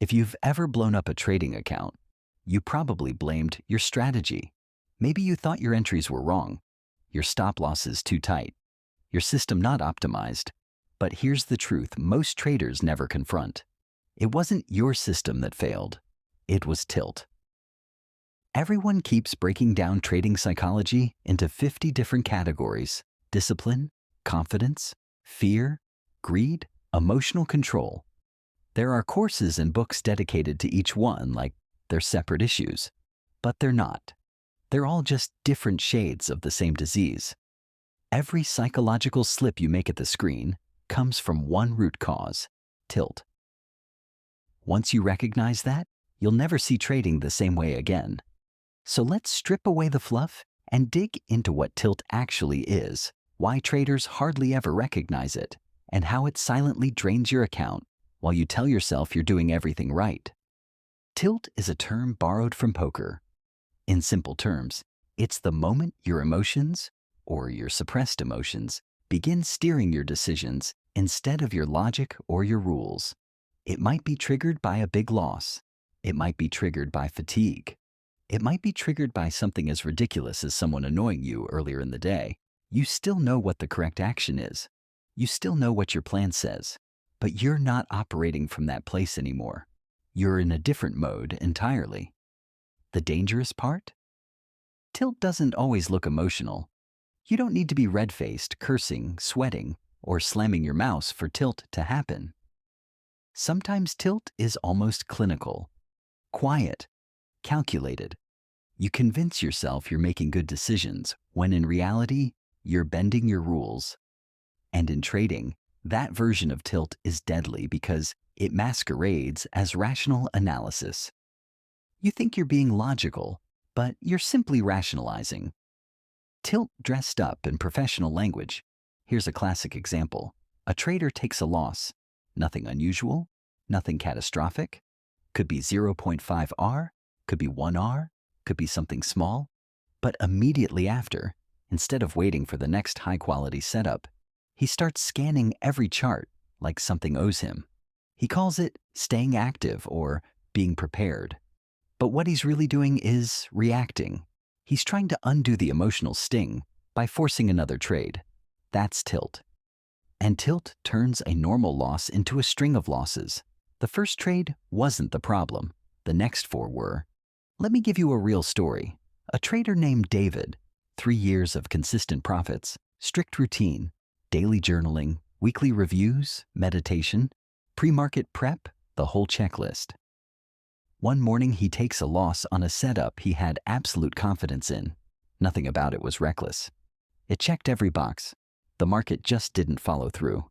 If you've ever blown up a trading account, you probably blamed your strategy. Maybe you thought your entries were wrong, your stop losses too tight, your system not optimized. But here's the truth most traders never confront. It wasn't your system that failed. It was tilt. Everyone keeps breaking down trading psychology into 50 different categories: discipline, confidence, fear, greed, emotional control. There are courses and books dedicated to each one, like they're separate issues. But they're not. They're all just different shades of the same disease. Every psychological slip you make at the screen comes from one root cause: tilt. Once you recognize that, you'll never see trading the same way again. So let's strip away the fluff and dig into what tilt actually is, why traders hardly ever recognize it, and how it silently drains your account while you tell yourself you're doing everything right. Tilt is a term borrowed from poker. In simple terms, it's the moment your emotions, or your suppressed emotions, begin steering your decisions instead of your logic or your rules. It might be triggered by a big loss. It might be triggered by fatigue. It might be triggered by something as ridiculous as someone annoying you earlier in the day. You still know what the correct action is. You still know what your plan says. But you're not operating from that place anymore. You're in a different mode entirely. The dangerous part? Tilt doesn't always look emotional. You don't need to be red-faced, cursing, sweating, or slamming your mouse for tilt to happen. Sometimes tilt is almost clinical, quiet, calculated. You convince yourself you're making good decisions when in reality, you're bending your rules. And in trading, that version of tilt is deadly because it masquerades as rational analysis. You think you're being logical, but you're simply rationalizing. Tilt dressed up in professional language. Here's a classic example. A trader takes a loss. Nothing unusual, nothing catastrophic. Could be 0.5 R, could be 1 R, could be something small. But immediately after, instead of waiting for the next high-quality setup, he starts scanning every chart like something owes him. He calls it staying active or being prepared. But what he's really doing is reacting. He's trying to undo the emotional sting by forcing another trade. That's tilt. And tilt turns a normal loss into a string of losses. The first trade wasn't the problem. The next 4 were. Let me give you a real story. A trader named David, 3 years of consistent profits, strict routine, daily journaling, weekly reviews, meditation, pre-market prep, the whole checklist. One morning he takes a loss on a setup he had absolute confidence in. Nothing about it was reckless. It checked every box. The market just didn't follow through.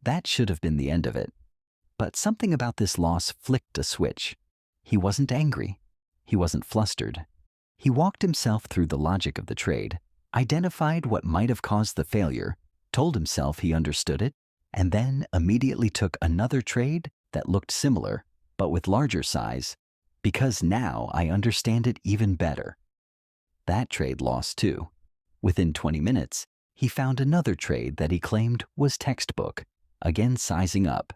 That should have been the end of it. But something about this loss flicked a switch. He wasn't angry. He wasn't flustered. He walked himself through the logic of the trade, identified what might have caused the failure, told himself he understood it, and then immediately took another trade that looked similar, but with larger size, because now I understand it even better. That trade lost too. Within 20 minutes, he found another trade that he claimed was textbook, again sizing up.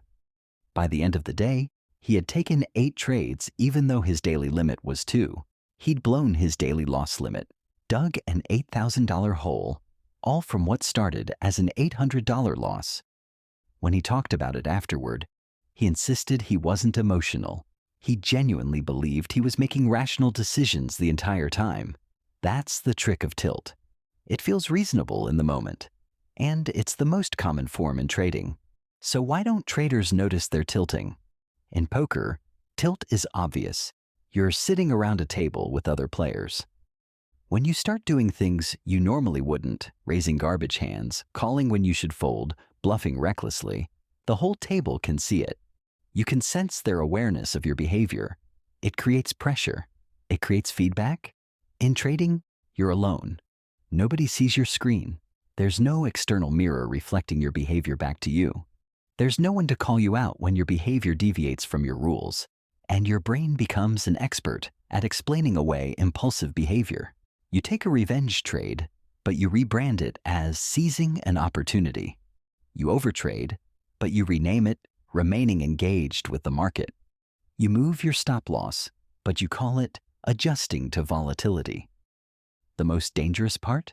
By the end of the day, he had taken 8 trades even though his daily limit was 2. He'd blown his daily loss limit, dug an $8,000 hole, all from what started as an $800 loss. When he talked about it afterward, he insisted he wasn't emotional. He genuinely believed he was making rational decisions the entire time. That's the trick of tilt. It feels reasonable in the moment, and it's the most common form in trading. So why don't traders notice they're tilting? In poker, tilt is obvious. You're sitting around a table with other players. When you start doing things you normally wouldn't, raising garbage hands, calling when you should fold, bluffing recklessly, the whole table can see it. You can sense their awareness of your behavior. It creates pressure. It creates feedback. In trading, you're alone. Nobody sees your screen. There's no external mirror reflecting your behavior back to you. There's no one to call you out when your behavior deviates from your rules, and your brain becomes an expert at explaining away impulsive behavior. You take a revenge trade, but you rebrand it as seizing an opportunity. You overtrade, but you rename it remaining engaged with the market. You move your stop loss, but you call it adjusting to volatility. The most dangerous part?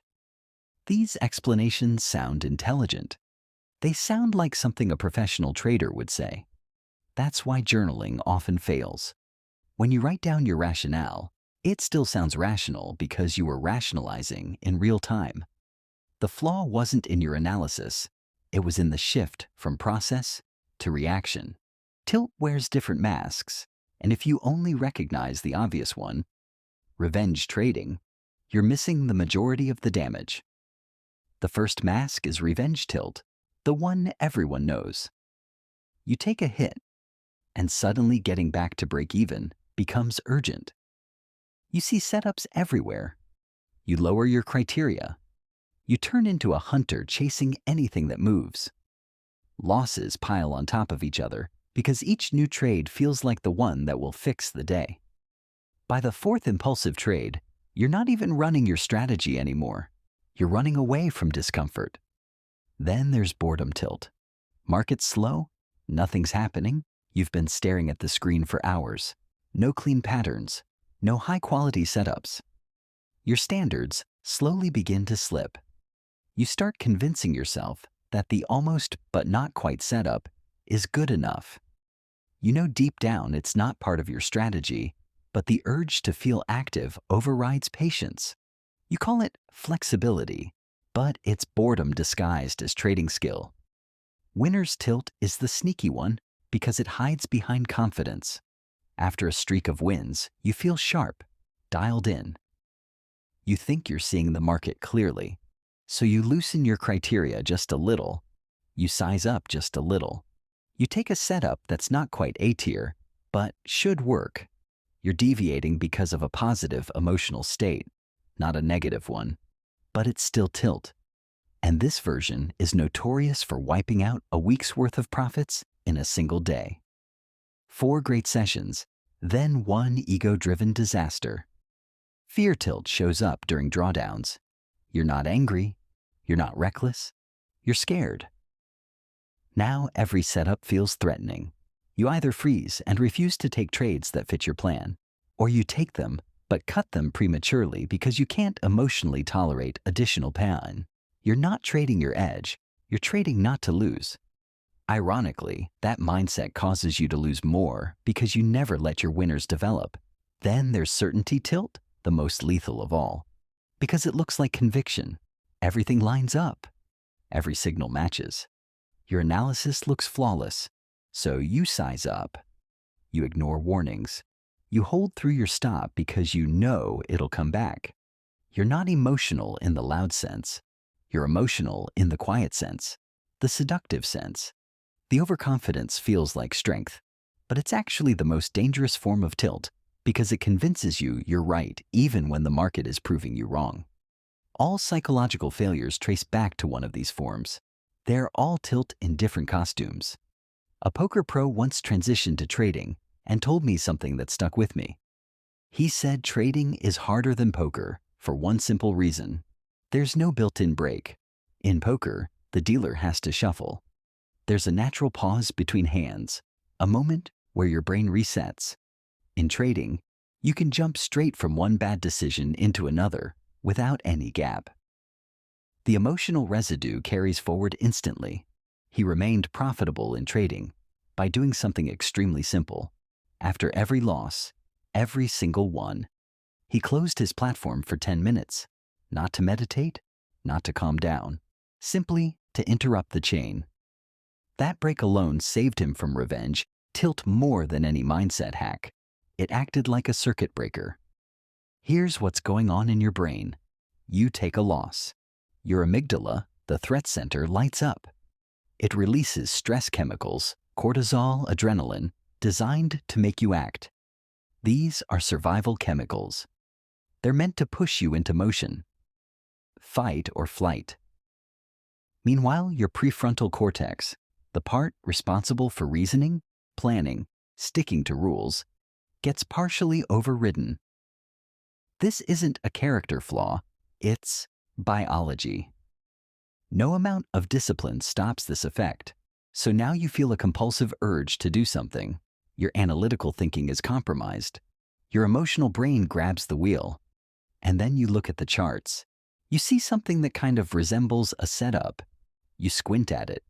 These explanations sound intelligent. They sound like something a professional trader would say. That's why journaling often fails. When you write down your rationale, it still sounds rational because you were rationalizing in real time. The flaw wasn't in your analysis, it was in the shift from process to reaction. Tilt wears different masks, and if you only recognize the obvious one, revenge trading, you're missing the majority of the damage. The first mask is revenge tilt, the one everyone knows. You take a hit, and suddenly getting back to break even becomes urgent. You see setups everywhere. You lower your criteria. You turn into a hunter chasing anything that moves. Losses pile on top of each other because each new trade feels like the one that will fix the day. By the fourth impulsive trade, you're not even running your strategy anymore. You're running away from discomfort. Then there's boredom tilt. Market's slow, nothing's happening, you've been staring at the screen for hours. No clean patterns, no high-quality setups. Your standards slowly begin to slip. You start convincing yourself that the almost but not quite setup is good enough. You know deep down it's not part of your strategy, but the urge to feel active overrides patience. You call it flexibility, but it's boredom disguised as trading skill. Winner's tilt is the sneaky one because it hides behind confidence. After a streak of wins, you feel sharp, dialed in. You think you're seeing the market clearly, so you loosen your criteria just a little. You size up just a little. You take a setup that's not quite A tier, but should work. You're deviating because of a positive emotional state, not a negative one, but it's still tilt. And this version is notorious for wiping out a week's worth of profits in a single day. 4 great sessions, then one ego-driven disaster. Fear tilt shows up during drawdowns. You're not angry, you're not reckless, you're scared. Now every setup feels threatening. You either freeze and refuse to take trades that fit your plan, or you take them but cut them prematurely because you can't emotionally tolerate additional pain. You're not trading your edge, you're trading not to lose. Ironically, that mindset causes you to lose more because you never let your winners develop. Then there's certainty tilt, the most lethal of all. Because it looks like conviction. Everything lines up. Every signal matches. Your analysis looks flawless, so you size up. You ignore warnings. You hold through your stop because you know it'll come back. You're not emotional in the loud sense. You're emotional in the quiet sense, the seductive sense. The overconfidence feels like strength, but it's actually the most dangerous form of tilt because it convinces you you're right even when the market is proving you wrong. All psychological failures trace back to one of these forms. They're all tilt in different costumes. A poker pro once transitioned to trading and told me something that stuck with me. He said trading is harder than poker for one simple reason. There's no built-in break. In poker, the dealer has to shuffle. There's a natural pause between hands, a moment where your brain resets. In trading, you can jump straight from one bad decision into another without any gap. The emotional residue carries forward instantly. He remained profitable in trading by doing something extremely simple. After every loss, every single one, he closed his platform for 10 minutes, not to meditate, not to calm down, simply to interrupt the chain. That break alone saved him from revenge tilt more than any mindset hack. It acted like a circuit breaker. Here's what's going on in your brain. You take a loss. Your amygdala, the threat center, lights up. It releases stress chemicals, cortisol, adrenaline, designed to make you act. These are survival chemicals. They're meant to push you into motion. Fight or flight. Meanwhile, your prefrontal cortex, the part responsible for reasoning, planning, sticking to rules, gets partially overridden. This isn't a character flaw, it's biology. No amount of discipline stops this effect, so now you feel a compulsive urge to do something. Your analytical thinking is compromised. Your emotional brain grabs the wheel. And then you look at the charts. You see something that kind of resembles a setup. You squint at it.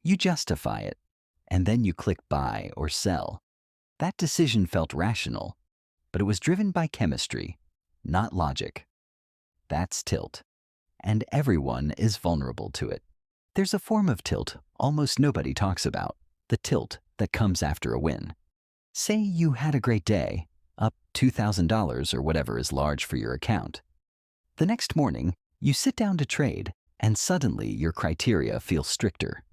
You justify it. And then you click buy or sell. That decision felt rational, but it was driven by chemistry, not logic. That's tilt. And everyone is vulnerable to it. There's a form of tilt almost nobody talks about, the tilt that comes after a win. Say you had a great day, up $2,000 or whatever is large for your account. The next morning, you sit down to trade, and suddenly your criteria feel stricter.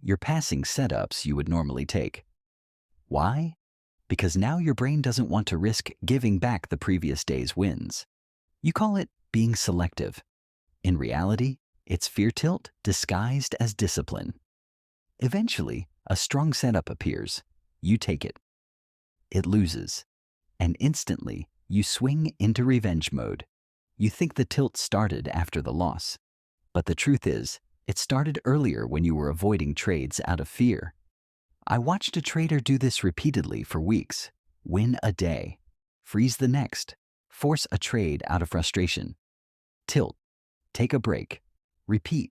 You're passing setups you would normally take. Why? Because now your brain doesn't want to risk giving back the previous day's wins. You call it being selective. In reality, it's fear tilt disguised as discipline. Eventually, a strong setup appears. You take it. It loses. And instantly, you swing into revenge mode. You think the tilt started after the loss. But the truth is, it started earlier when you were avoiding trades out of fear. I watched a trader do this repeatedly for weeks. Win a day, freeze the next, force a trade out of frustration. Tilt, take a break, repeat.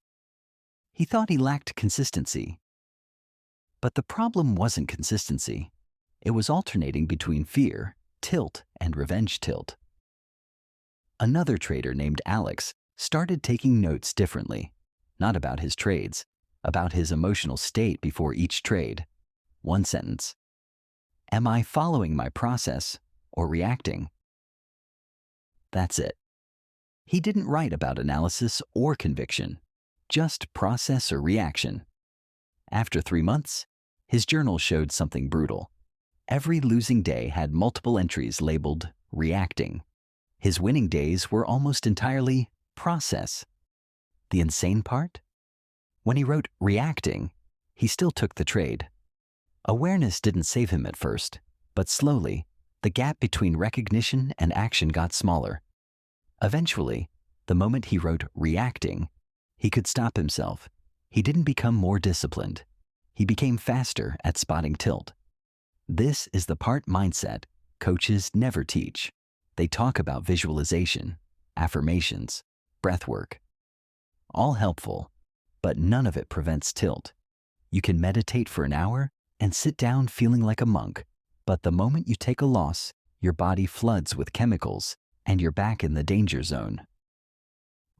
He thought he lacked consistency. But the problem wasn't consistency. It was alternating between fear, tilt, and revenge tilt. Another trader named Alex started taking notes differently, not about his trades, about his emotional state before each trade. One sentence. Am I following my process or reacting? That's it. He didn't write about analysis or conviction, just process or reaction. After 3 months, his journal showed something brutal. Every losing day had multiple entries labeled reacting. His winning days were almost entirely process. The insane part? When he wrote reacting, he still took the trade. Awareness didn't save him at first, but slowly, the gap between recognition and action got smaller. Eventually, the moment he wrote reacting, he could stop himself. He didn't become more disciplined. He became faster at spotting tilt. This is the part mindset coaches never teach. They talk about visualization, affirmations, breath work. All helpful, but none of it prevents tilt. You can meditate for an hour and sit down feeling like a monk, but the moment you take a loss, your body floods with chemicals and you're back in the danger zone.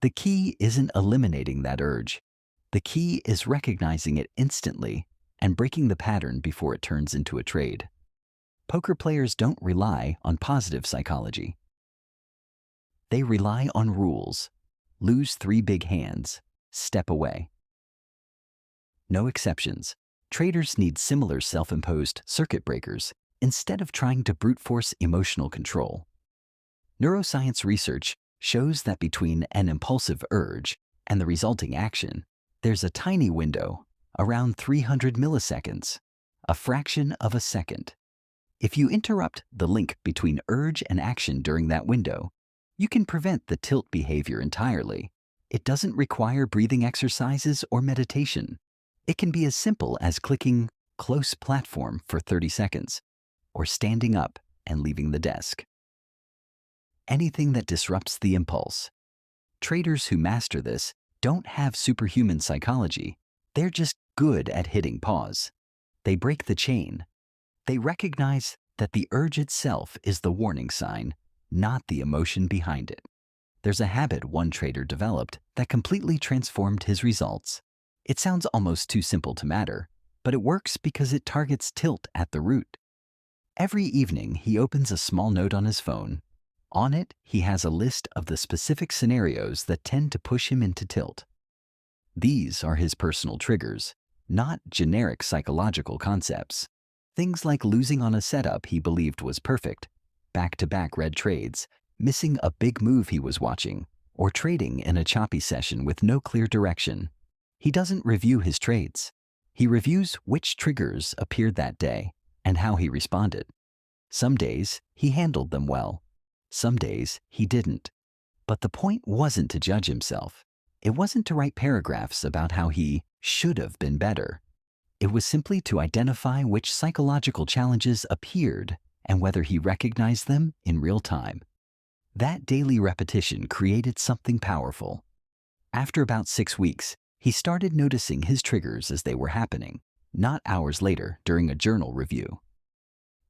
The key isn't eliminating that urge. The key is recognizing it instantly and breaking the pattern before it turns into a trade. Poker players don't rely on positive psychology. They rely on rules. Lose 3 big hands. Step away. No exceptions. Traders need similar self-imposed circuit breakers instead of trying to brute force emotional control. Neuroscience research shows that between an impulsive urge and the resulting action, there's a tiny window, around 300 milliseconds, a fraction of a second. If you interrupt the link between urge and action during that window, you can prevent the tilt behavior entirely. It doesn't require breathing exercises or meditation. It can be as simple as clicking close platform for 30 seconds, or standing up and leaving the desk. Anything that disrupts the impulse. Traders who master this don't have superhuman psychology. They're just good at hitting pause. They break the chain. They recognize that the urge itself is the warning sign, not the emotion behind it. There's a habit one trader developed that completely transformed his results. It sounds almost too simple to matter, but it works because it targets tilt at the root. Every evening, he opens a small note on his phone. On it, he has a list of the specific scenarios that tend to push him into tilt. These are his personal triggers, not generic psychological concepts. Things like losing on a setup he believed was perfect, back-to-back red trades, missing a big move he was watching, or trading in a choppy session with no clear direction. He doesn't review his trades. He reviews which triggers appeared that day and how he responded. Some days, he handled them well. Some days, he didn't. But the point wasn't to judge himself. It wasn't to write paragraphs about how he should have been better. It was simply to identify which psychological challenges appeared and whether he recognized them in real time. That daily repetition created something powerful. After about 6 weeks, he started noticing his triggers as they were happening, not hours later during a journal review.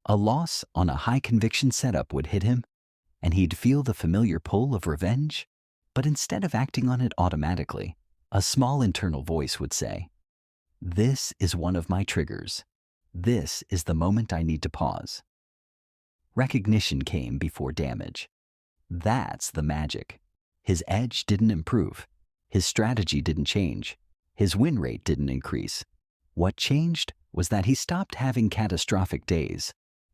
A loss on a high-conviction setup would hit him, and he'd feel the familiar pull of revenge, but instead of acting on it automatically, a small internal voice would say, "This is one of my triggers. This is the moment I need to pause." Recognition came before damage. That's the magic. His edge didn't improve. His strategy didn't change. His win rate didn't increase. What changed was that he stopped having catastrophic days.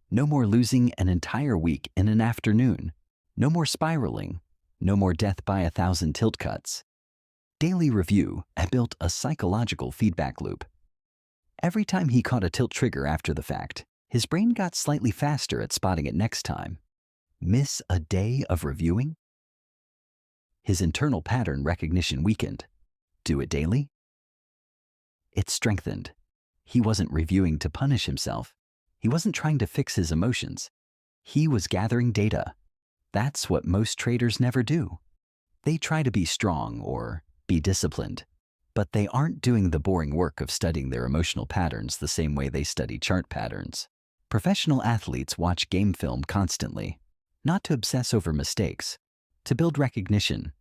No more losing an entire week in an afternoon. No more spiraling. No more death by 1,000 tilt cuts. Daily review had built a psychological feedback loop. Every time he caught a tilt trigger after the fact, his brain got slightly faster at spotting it next time. Miss a day of reviewing? His internal pattern recognition weakened. Do it daily? It strengthened. He wasn't reviewing to punish himself. He wasn't trying to fix his emotions. He was gathering data. That's what most traders never do. They try to be strong or be disciplined, but they aren't doing the boring work of studying their emotional patterns the same way they study chart patterns. Professional athletes watch game film constantly, not to obsess over mistakes, to build recognition.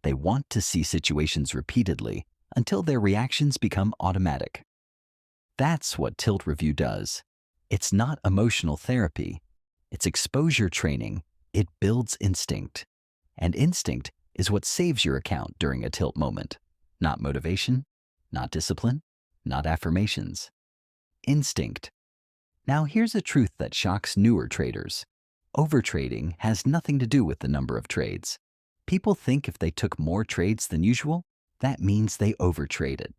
They want to see situations repeatedly until their reactions become automatic. That's what tilt review does. It's not emotional therapy. It's exposure training. It builds instinct. And instinct is what saves your account during a tilt moment. Not motivation, not discipline, not affirmations. Instinct. Now here's a truth that shocks newer traders. Overtrading has nothing to do with the number of trades. People think if they took more trades than usual, that means they overtraded.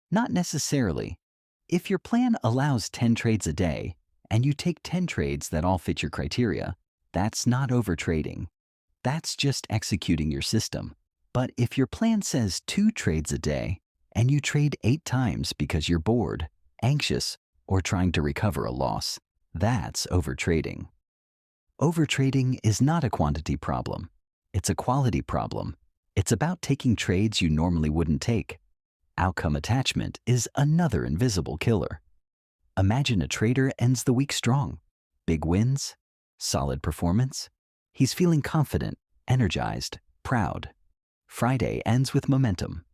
Not necessarily. If your plan allows 10 trades a day, and you take 10 trades that all fit your criteria, that's not overtrading. That's just executing your system. But if your plan says 2 trades a day, and you trade 8 times because you're bored, anxious, or trying to recover a loss, that's overtrading. Overtrading is not a quantity problem. It's a quality problem. It's about taking trades you normally wouldn't take. Outcome attachment is another invisible killer. Imagine a trader ends the week strong. Big wins, solid performance. He's feeling confident, energized, proud. Friday ends with momentum.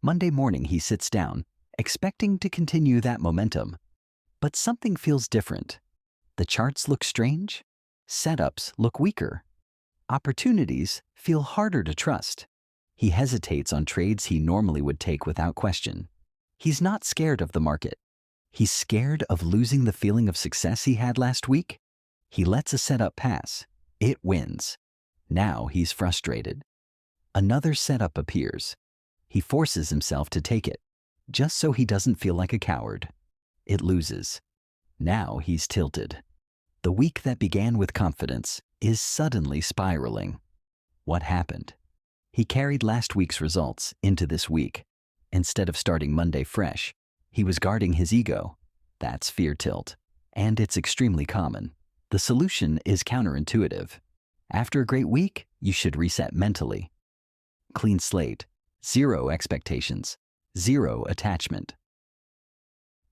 Monday morning he sits down, expecting to continue that momentum. But something feels different. The charts look strange. Setups look weaker. Opportunities feel harder to trust. He hesitates on trades he normally would take without question. He's not scared of the market. He's scared of losing the feeling of success he had last week. He lets a setup pass. It wins. Now he's frustrated. Another setup appears. He forces himself to take it, just so he doesn't feel like a coward. It loses. Now he's tilted. The week that began with confidence is suddenly spiraling. What happened? He carried last week's results into this week. Instead of starting Monday fresh, he was guarding his ego. That's fear tilt, and it's extremely common. The solution is counterintuitive. After a great week, you should reset mentally. Clean slate, 0 expectations, 0 attachment.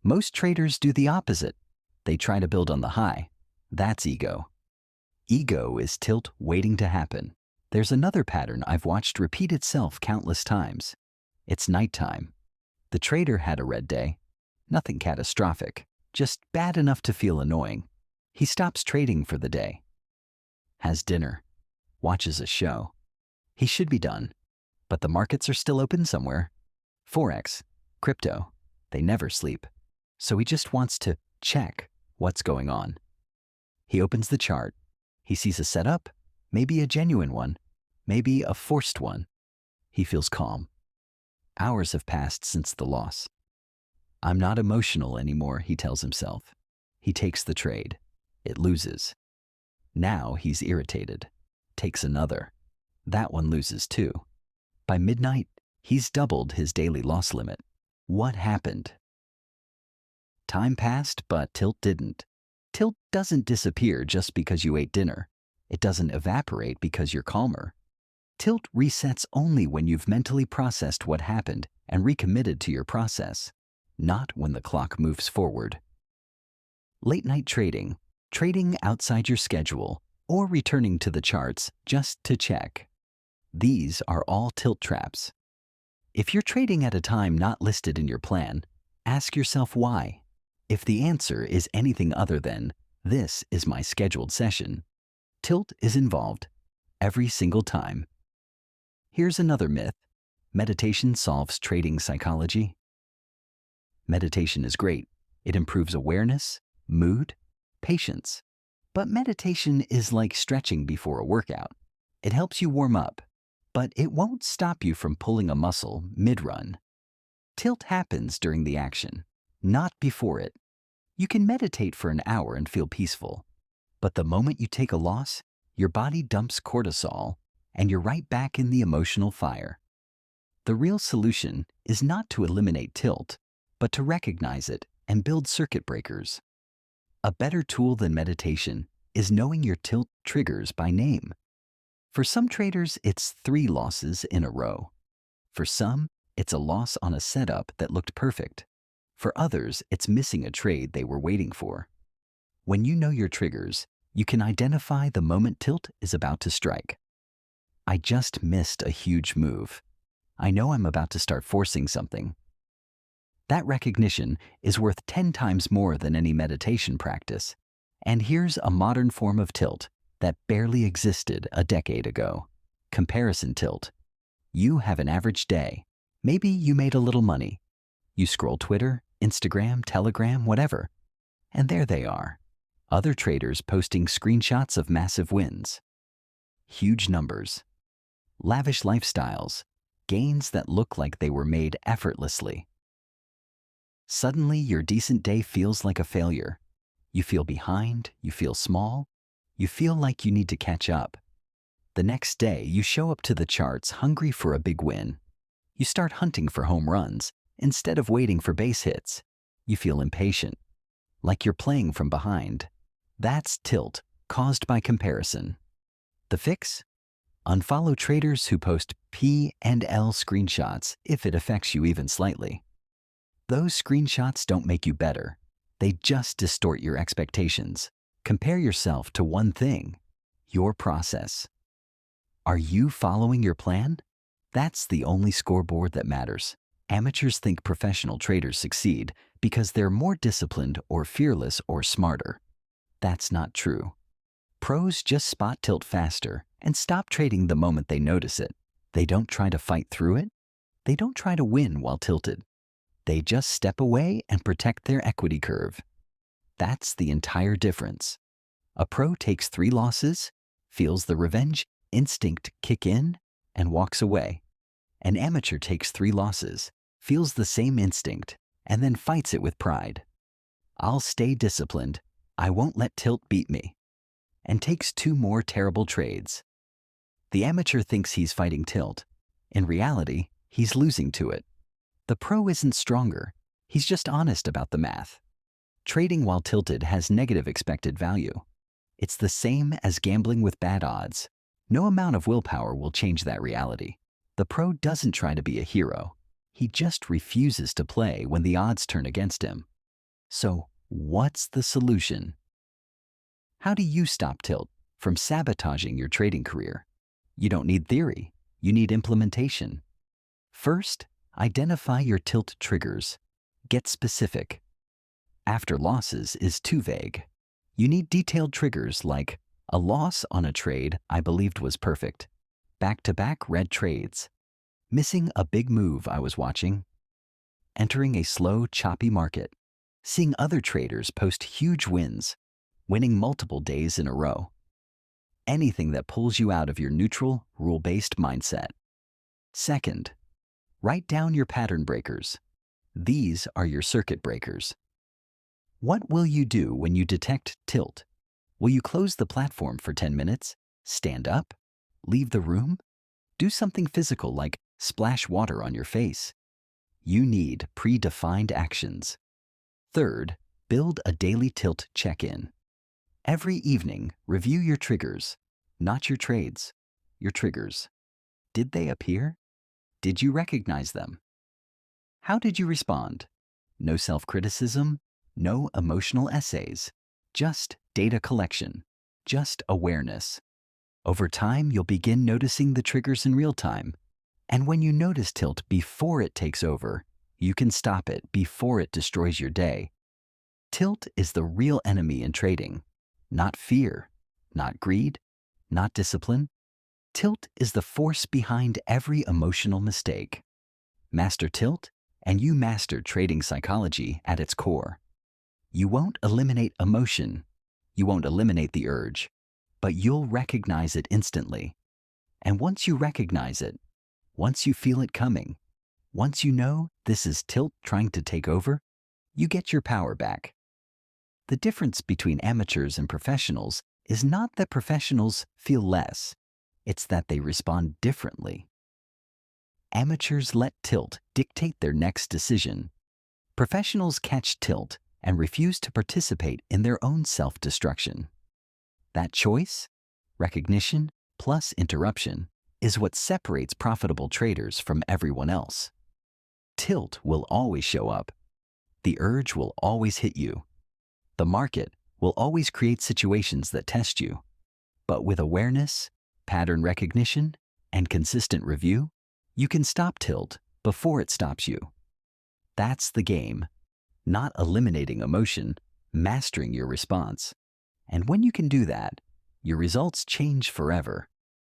Most traders do the opposite. They try to build on the high. That's ego. Ego is tilt waiting to happen. There's another pattern I've watched repeat itself countless times. It's nighttime. The trader had a red day. Nothing catastrophic, just bad enough to feel annoying. He stops trading for the day. Has dinner. Watches a show. He should be done, but the markets are still open somewhere. Forex, crypto, they never sleep. So he just wants to check what's going on. He opens the chart. He sees a setup, maybe a genuine one, maybe a forced one. He feels calm. Hours have passed since the loss. I'm not emotional anymore, he tells himself. He takes the trade. It loses. Now he's irritated. Takes another. That one loses too. By midnight, he's doubled his daily loss limit. What happened? Time passed, but tilt didn't. Tilt doesn't disappear just because you ate dinner. It doesn't evaporate because you're calmer. Tilt resets only when you've mentally processed what happened and recommitted to your process, not when the clock moves forward. Late night trading, trading outside your schedule, or returning to the charts just to check. These are all tilt traps. If you're trading at a time not listed in your plan, ask yourself why. If the answer is anything other than, "This is my scheduled session," tilt is involved every single time. Here's another myth. Meditation solves trading psychology. Meditation is great. It improves awareness, mood, patience. But meditation is like stretching before a workout. It helps you warm up, but it won't stop you from pulling a muscle mid-run. Tilt happens during the action, not before it. You can meditate for an hour and feel peaceful, but the moment you take a loss, your body dumps cortisol, and you're right back in the emotional fire. The real solution is not to eliminate tilt, but to recognize it and build circuit breakers. A better tool than meditation is knowing your tilt triggers by name. For some traders, it's 3 losses in a row. For some, it's a loss on a setup that looked perfect. For others, it's missing a trade they were waiting for. When you know your triggers, you can identify the moment tilt is about to strike. I just missed a huge move. I know I'm about to start forcing something. That recognition is worth 10 times more than any meditation practice. And here's a modern form of tilt that barely existed a decade ago. Comparison tilt. You have an average day. Maybe you made a little money. You scroll Twitter, Instagram, Telegram, whatever. And there they are. Other traders posting screenshots of massive wins. Huge numbers. Lavish lifestyles. Gains that look like they were made effortlessly. Suddenly, your decent day feels like a failure. You feel behind, you feel small, you feel like you need to catch up. The next day, you show up to the charts hungry for a big win. You start hunting for home runs instead of waiting for base hits. You feel impatient, like you're playing from behind. That's tilt, caused by comparison. The fix? Unfollow traders who post P and L screenshots if it affects you even slightly. Those screenshots don't make you better. They just distort your expectations. Compare yourself to one thing, your process. Are you following your plan? That's the only scoreboard that matters. Amateurs think professional traders succeed because they're more disciplined or fearless or smarter. That's not true. Pros just spot tilt faster and stop trading the moment they notice it. They don't try to fight through it. They don't try to win while tilted. They just step away and protect their equity curve. That's the entire difference. A pro takes 3 losses, feels the revenge instinct kick in, and walks away. An amateur takes 3 losses, feels the same instinct, and then fights it with pride. I'll stay disciplined. I won't let tilt beat me. And takes 2 more terrible trades. The amateur thinks he's fighting tilt. In reality, he's losing to it. The pro isn't stronger. He's just honest about the math. Trading while tilted has negative expected value. It's the same as gambling with bad odds. No amount of willpower will change that reality. The pro doesn't try to be a hero. He just refuses to play when the odds turn against him. So, what's the solution? How do you stop tilt from sabotaging your trading career? You don't need theory. You need implementation. First, identify your tilt triggers. Get specific. After losses is too vague. You need detailed triggers like a loss on a trade I believed was perfect, back-to-back red trades, missing a big move I was watching, entering a slow, choppy market, seeing other traders post huge wins, winning multiple days in a row. Anything that pulls you out of your neutral, rule-based mindset. Second, write down your pattern breakers. These are your circuit breakers. What will you do when you detect tilt? Will you close the platform for 10 minutes, stand up, leave the room? Do something physical like splash water on your face. You need predefined actions. Third, Build a daily tilt check-in. Every evening, review your triggers, not your trades, your triggers. Did they appear? Did you recognize them? How did you respond? No self-criticism, no emotional essays, just data collection, just awareness. Over time, you'll begin noticing the triggers in real time. And when you notice tilt before it takes over, you can stop it before it destroys your day. Tilt is the real enemy in trading, not fear, not greed, not discipline. Tilt is the force behind every emotional mistake. Master tilt, and you master trading psychology at its core. You won't eliminate emotion, you won't eliminate the urge, but you'll recognize it instantly. And once you recognize it, once you feel it coming, once you know this is tilt trying to take over, you get your power back. The difference between amateurs and professionals is not that professionals feel less, it's that they respond differently. Amateurs let tilt dictate their next decision. Professionals catch tilt and refuse to participate in their own self-destruction. That choice, recognition plus interruption, is what separates profitable traders from everyone else. Tilt will always show up. The urge will always hit you. The market will always create situations that test you. But with awareness, pattern recognition, and consistent review, you can stop tilt before it stops you. That's the game. Not eliminating emotion, mastering your response. And when you can do that, your results change forever.